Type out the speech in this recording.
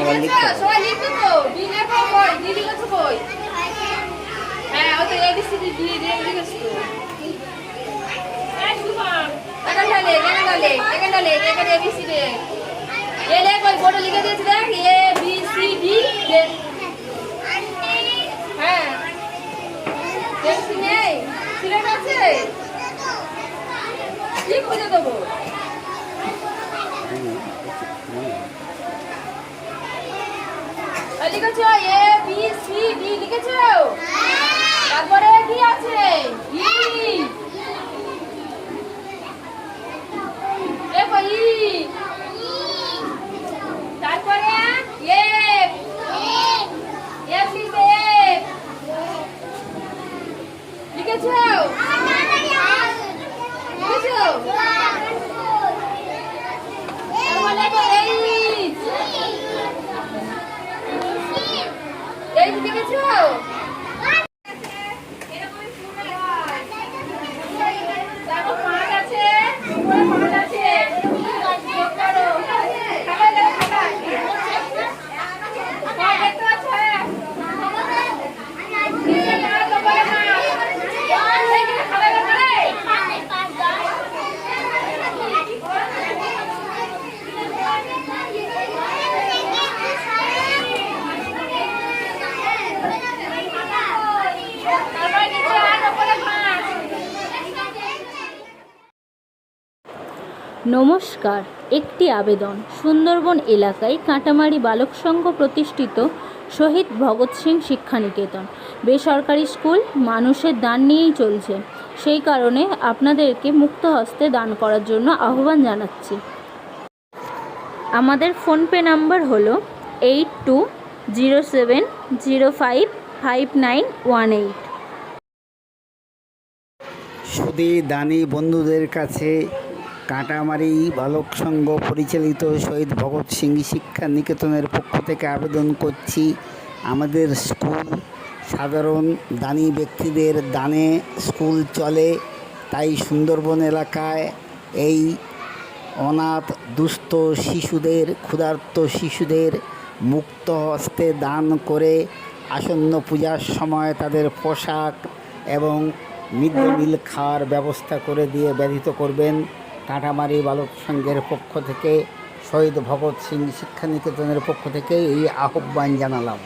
সবাই লিখতে পারে। সবাই লিখবে তো ডি লেখো কই ডি লিখেছো কই হ্যাঁ ও তো এবিসিডি ডি লিখেছো তো এখানে এবিসিডি এ লেখ ওই বোর্ডে লিখে দিয়েছি দেখ এ বি সি ডি হ্যাঁ দেখছি নেই সিলেট আছে ঠিক বুঝে দেবো লিখেছো এ বি সি ডি লিখেছো তারপরে কি আছে ই দেখো ই তারপরে এফ এফ লিখেছো লিখেছো এই লিখেছো নমস্কার, একটি আবেদন। সুন্দরবন এলাকায় কাঁটামারি বালক সংঘ প্রতিষ্ঠিত শহীদ ভগৎ সিং শিক্ষানিকেতন বেসরকারি স্কুল মানুষের দান নিয়েই চলছে। সেই কারণে আপনাদেরকে মুক্ত হস্তে দান করার জন্য আহ্বান জানাচ্ছি। আমাদের ফোনপে নাম্বার হলো 8207055918। সুধী দানী বন্ধুদের কাছে কাঁটামারি বালক সংঘ পরিচালিত শহীদ ভগৎ সিং শিক্ষা নিকেতনের পক্ষ থেকে আবেদন করছি। আমাদের স্কুল সাধারণ দানী ব্যক্তিদের দানে স্কুল চলে, তাই সুন্দরবন এলাকায় এই অনাথ দুস্থ শিশুদের ক্ষুধার্ত শিশুদের মুক্ত হস্তে দান করে আসন্ন পূজার সময় তাদের পোশাক এবং মিড ডে মিল খাওয়ার ব্যবস্থা করে দিয়ে ব্যতীত করবেন। কাঁটামারি বালক সংঘের পক্ষ থেকে শহীদ ভগৎ সিং শিক্ষা নিকেতনের পক্ষ থেকে এই আহ্বান জানালাম।